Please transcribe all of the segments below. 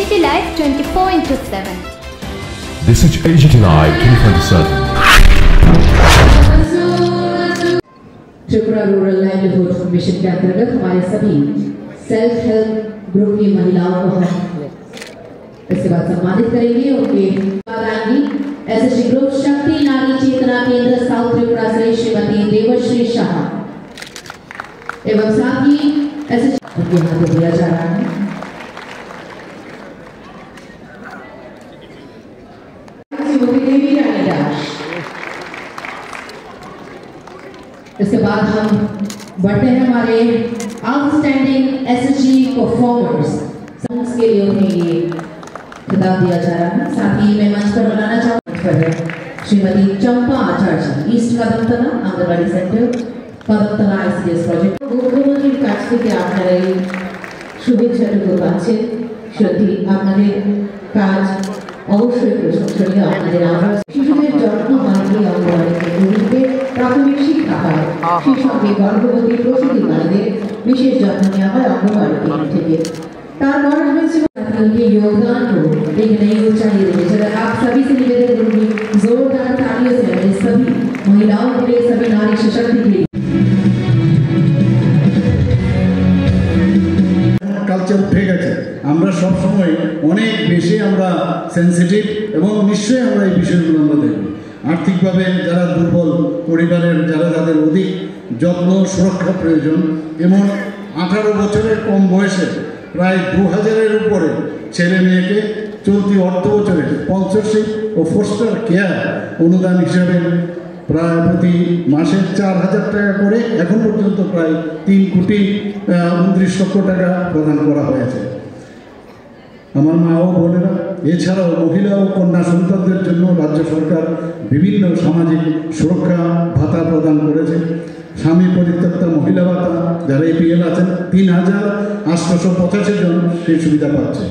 AGT Live 24/7. This is AGT Live 24/7. Tripura rural livelihood mission के अंतर्गत हमारे सभी सेल्फ हेल्प ग्रुप की महिलाओं को हम इसके बाद सम्मानित करेंगे। उनके बाद आएंगी एसएसजी ग्रुप शक्ति नारी चेतना केंद्र साउथ त्रिपुरा से श्रीमती देवश्री शाह एवं साथ ही एसएसजी उनके हाथों दिया जा रहा है। इसके बाद हम बढ़ते हैं हमारे आउटस्टैंडिंग एसएसजी परफॉर्मर्स के लिए उन्हें ये खिताब दिया जा रहा है। साथ ही मैं मंच पर बुलाना चाहूँगा Shrimati Champa Acharya East Kadamtala Anganwadi centre Kadamtala ICDS project মুখ্যমন্ত্রীর কাছ থেকে আপনারা এই শুভেচ্ছাটুকু পাচ্ছেন। সত্যি আপনাদের কাজ অবশ্যই প্রশংসনীয়। আপনাদের আমরা শিশুদের যত্ন হয় এই অঙ্গনওয়াড়ি কেন্দ্রগুলিতে প্রাথমিক শিক্ষা হয়, সেই সঙ্গে গর্ভবতী প্রসূতি নারীদের विशेष যত্ন নেওয়া হয় অঙ্গনওয়াড়ি কেন্দ্র থেকে। तारमौर हमें उनके योगदान को एक नई ऊंचाई देने चला। आप सभी से निवेदन करूंगी जोरदार तालियों से हमें सभी महिलाओं के लिए सभी नारी सशक्ति के लिए কালচার উঠে গেছে। আমরা সব সময় অনেক বেশি আমরা সেনসিটিভ এবং নিশ্চয়ই আমরা এই বিষয়গুলো আমরা দেখব। আর্থিকভাবে যারা দুর্বল পরিবারের যারা যাদের অধিক যত্ন সুরক্ষা প্রয়োজন এবং 18 বছরের কম বয়সে প্রায় 2000-এর উপরে ছেলে মেয়েকে চলতি অর্থ বছরে স্পন্সরশিপ ও ফোস্টার কেয়ার অনুদান হিসাবে প্রায় প্রতি মাসে 4000 টাকা করে এখন পর্যন্ত প্রায় 3,29 লক্ষ টাকা প্রদান করা হয়েছে। আমার মা ও বোনেরা, এছাড়াও মহিলা ও কন্যা সন্তানদের জন্য রাজ্য সরকার বিভিন্ন সামাজিক সুরক্ষা ভাতা প্রদান করেছে। স্বামী পরিত্যক্তা মহিলা ভাতা যারা এপিএল আছেন 3,885 জন সেই সুবিধা পাচ্ছে।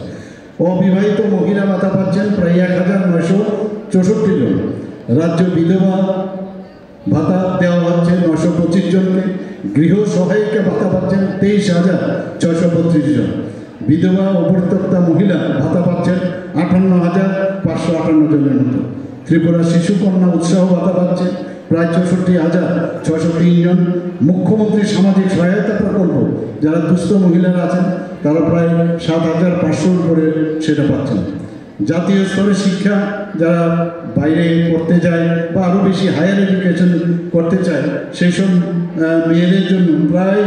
অবিবাহিত মহিলা ভাতা পাচ্ছেন প্রায় 1,964 জন। রাজ্য বিধবা ভাতা দেওয়া হচ্ছে 925 জনকে। গৃহ সহায়িকা ভাতা পাচ্ছেন 23,632 জন। বিধবা ও পরিত্যক্তা মহিলা ভাতা পাচ্ছেন 58,558 জনের মতো। ত্রিপুরা শিশু কন্যা উৎসাহ ভাতা পাচ্ছে প্রায় 64,603 জন। মুখ্যমন্ত্রী সামাজিক সহায়তা প্রকল্প যারা দুস্থ মহিলারা আছেন তারা প্রায় 7,500 করে সেটা পাচ্ছেন। জাতীয় স্তরে শিক্ষা যারা বাইরে পড়তে যায় বা আরও বেশি হায়ার এডুকেশন করতে চায় সেই সব মেয়েদের জন্য প্রায়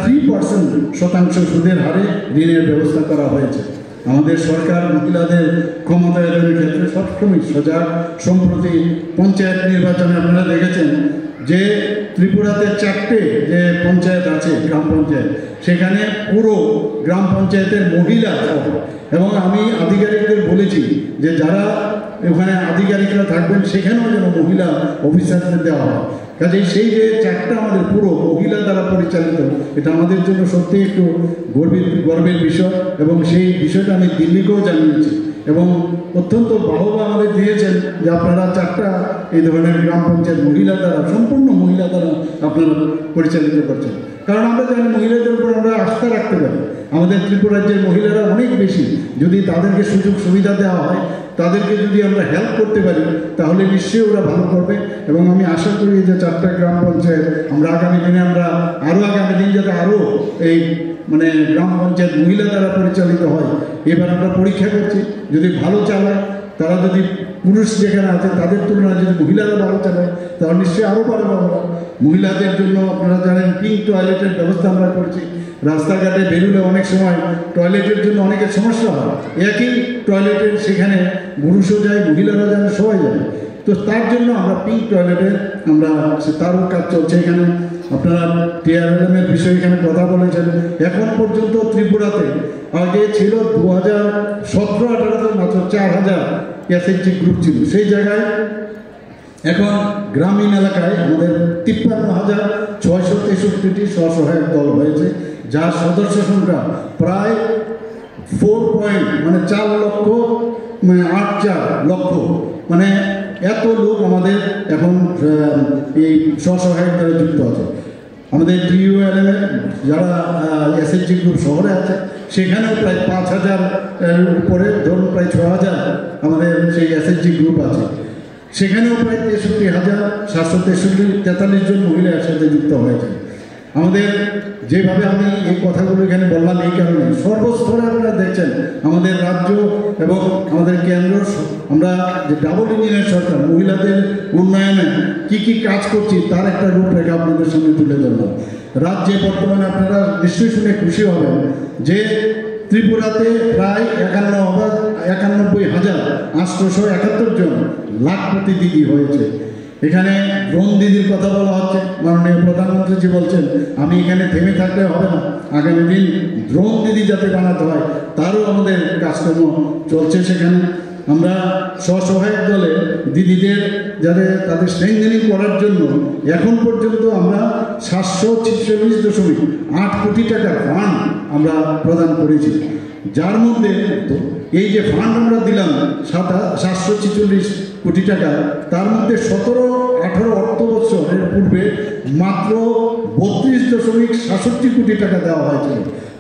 3% সুদের হারে ঋণের ব্যবস্থা করা হয়েছে। আমাদের সরকার মহিলাদের ক্ষমতায়নের ক্ষেত্রে সবসময় সজাগ। সম্প্রতি পঞ্চায়েত নির্বাচনে আপনারা দেখেছেন যে ত্রিপুরাতে 4টে যে পঞ্চায়েত আছে গ্রাম পঞ্চায়েত, সেখানে পুরো গ্রাম পঞ্চায়েতের মহিলা এবং আমি আধিকারিকদের বলেছি যে যারা ওখানে আধিকারিকরা থাকবেন সেখানেও যেন মহিলা অফিসারদের দেওয়া হয়। কাজে সেই যে 4টা আমাদের পুরো মহিলা দ্বারা পরিচালিত, এটা আমাদের জন্য সত্যি একটু গর্বের বিষয় এবং সেই বিষয়টা আমি দিল্লিকেও জানিয়েছি এবং অত্যন্ত বাহবা আমাদের দিয়েছেন যে আপনারা 4টা এই ধরনের গ্রাম পঞ্চায়েত মহিলা দ্বারা সম্পূর্ণ মহিলা দ্বারা আপনারা পরিচালিত করছেন। কারণ আমরা জানি মহিলাদের উপর আমরা আস্থা রাখতে পারি। আমাদের ত্রিপুরা রাজ্যের মহিলারা অনেক বেশি, যদি তাদেরকে সুযোগ সুবিধা দেওয়া হয়, তাদেরকে যদি আমরা হেল্প করতে পারি তাহলে নিশ্চয়ই ওরা ভালো করবে। এবং আমি আশা করি যে 4টা গ্রাম পঞ্চায়েত আমরা আগামী দিনে আগামী দিন যাতে আরও এই গ্রাম পঞ্চায়েত মহিলা দ্বারা পরিচালিত হয়। এবার আমরা পরীক্ষা করছি, যদি ভালো চালায়, তারা যদি পুরুষ যেখানে আছে তাদের তুলনায় যদি মহিলারা ভালো চালায় তাহলে নিশ্চয়ই আরও ভালো পাবো। মহিলাদের জন্য আপনারা জানেন পিঙ্ক টয়লেটের ব্যবস্থা আমরা করছি। রাস্তাঘাটে বেরোলে অনেক সময় টয়লেটের জন্য অনেকের সমস্যা হয়, একই টয়লেটের সেখানে পুরুষও যায় মহিলারা যায় সবাই যায়। তো তার জন্য আমরা পিঙ্ক টয়লেটে আমরা তারও কাজ চলছে। এখানে আপনারা টিআরএলএমের বিষয়ে এখানে কথা বলেছেন। এখন পর্যন্ত ত্রিপুরাতে আগে ছিল 2017-18 মাত্র 4,000 এসএইচজি গ্রুপ ছিল। সেই জায়গায় এখন গ্রামীণ এলাকায় আমাদের 53,663টি স্বসহায়ক দল হয়েছে, যার সদস্য সংখ্যা প্রায় 4,84 লক্ষ। এত লোক আমাদের এখন এই স্বসহায়ক দলে যুক্ত আছে। আমাদের TULM যারা SHG গ্রুপ শহরে আছে সেখানেও প্রায় 5,000 উপরে, ধরুন প্রায় 6,000 আমাদের সেই SHG গ্রুপ আছে। সেখানেও প্রায় 63,743 জন মহিলা একসাথে যুক্ত হয়েছে। আমাদের যেভাবে আমি এই কথাগুলো এখানে বললাম এই কারণে, সর্বস্তরে আপনারা দেখছেন আমাদের রাজ্য এবং আমাদের কেন্দ্র, আমরা যে ডাবল ইঞ্জিনের সরকার মহিলাদের উন্নয়নে কি কি কাজ করছি তার একটা রূপরেখা আপনাদের সামনে তুলে ধরলাম। রাজ্যে বর্তমানে আপনারা নিশ্চয়ই শুনে খুশি হবেন যে ত্রিপুরাতে প্রায় 91,871 জন লাখপতি দিদি হয়েছে। এখানে ড্রোন দিদির কথা বলা হচ্ছে, মাননীয় প্রধানমন্ত্রীজি বলছেন আমি এখানে থেমে থাকলে হবে না, আগামী দিন ড্রোন দিদি যাতে বানাতে হয় তারও আমাদের কাজকর্ম চলছে। সেখানে আমরা স্বসহায়ক দলে দিদিদের যাতে তাদের স্ট্রেংথেনিং করার জন্য এখন পর্যন্ত আমরা 746.8 কোটি টাকার ফান্ড আমরা প্রদান করেছি, যার মধ্যে এই যে ফান্ড আমরা দিলাম 746 কোটি টাকা, তার মধ্যে 17-18 অর্থ বছরের পূর্বে মাত্র 32.67 কোটি টাকা দেওয়া হয়েছিল।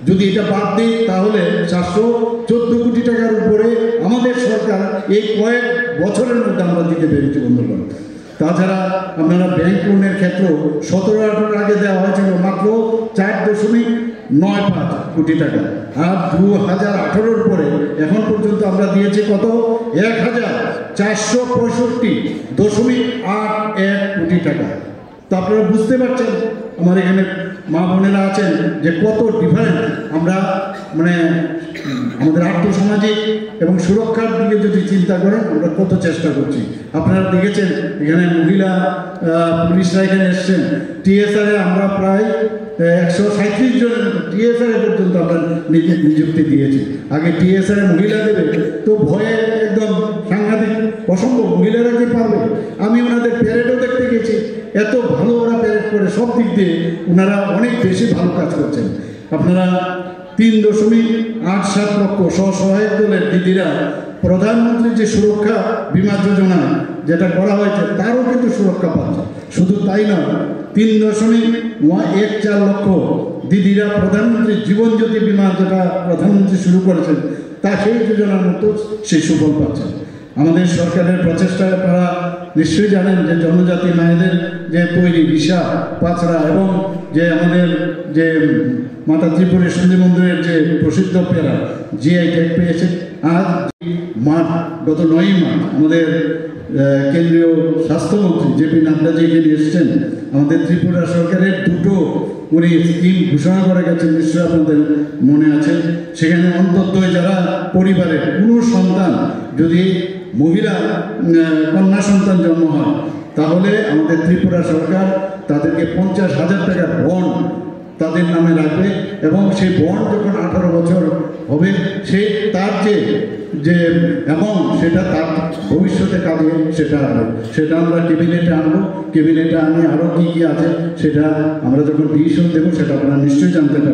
যদি এটা বাদ দিই তাহলে 714 কোটি টাকার উপরে আমাদের সরকার এই কয়েক বছরের মধ্যে আমরা দিতে পেরেছি বন্ধুগণ। তাছাড়া আপনারা ব্যাংক লোনের ক্ষেত্রেও 17-18 আগে দেওয়া হয়েছিল মাত্র 4.95 কোটি টাকা, আর 2018 পরে এখন পর্যন্ত আমরা দিয়েছি কত 1,465.81 কোটি টাকা। তো আপনারা বুঝতে পারছেন আমার এখানে মা বোনেরা আছেন যে কত ডিফারেন্ট আমরা মানে আমাদের আর্থসামাজিক এবং সুরক্ষার দিকে যদি চিন্তা করেন আমরা কত চেষ্টা করছি। আপনারা দেখেছেন এখানে মহিলা পুলিশরা এখানে এসছেন, TSR আমরা প্রায় 137 জনের মতো TSR পর্যন্ত আমরা নিযুক্তি দিয়েছি। আগে TSR মহিলা দেবে তো ভয়ে একদম সাংঘাতিক অসম্ভব, মহিলারা কি পারবে। আমি ওনাদের প্যারেডও দেখতে গেছি, এত ভালো ওরা প্যারেড করে, সব দিক দিয়ে ওনারা অনেক বেশি ভালো কাজ করছেন। আপনারা 3.87 লক্ষ স্বসহায়ক দলের দিদিরা প্রধানমন্ত্রী যে সুরক্ষা বীমা যোজনা যেটা করা হয়েছে তারও কিন্তু সুরক্ষা পাচ্ছে। শুধু তাই নয়, 3.14 লক্ষ দিদিরা প্রধানমন্ত্রী জীবন জ্যোতি বীমা যেটা প্রধানমন্ত্রী শুরু করেছেন তা সেই যোজনার মতো সেই সুফল পাচ্ছেন। আমাদের সরকারের প্রচেষ্টায় আপনারা নিশ্চয়ই জানেন যে জনজাতি মায়েদের যে তৈরি বিশা পাঁচড়া এবং যে আমাদের যে মাতা ত্রিপুরেশ্বরী মন্দিরের যে প্রসিদ্ধ পেরা GI ট্যাগ পেয়েছে। আজ গত 9 মার্চ আমাদের কেন্দ্রীয় স্বাস্থ্যমন্ত্রী JP নাড্ডাজি এখানে এসেছেন। আমাদের ত্রিপুরা সরকারের দুটো উনি স্কিম ঘোষণা করে গেছেন, নিশ্চয়ই আপনাদের মনে আছে। সেখানে অন্তত যারা পরিবারের কোনো সন্তান যদি মহিলা কন্যা সন্তান জন্ম হয় তাহলে আমাদের ত্রিপুরা সরকার তাদেরকে 50,000 টাকার বন্ড তাদের নামে রাখবে এবং সেই বন্ড যখন 18 বছর হবে সেই তার যে অ্যামাউন্ট সেটা তার ভবিষ্যতে কাজে সেটা হবে। সেটা আমরা ক্যাবিনেটে আনবো, ক্যাবিনেটে আনি আরও কী কী আছে সেটা আমরা যখন ডিসিশন দেবো সেটা আপনারা নিশ্চয়ই জানতে পারবেন।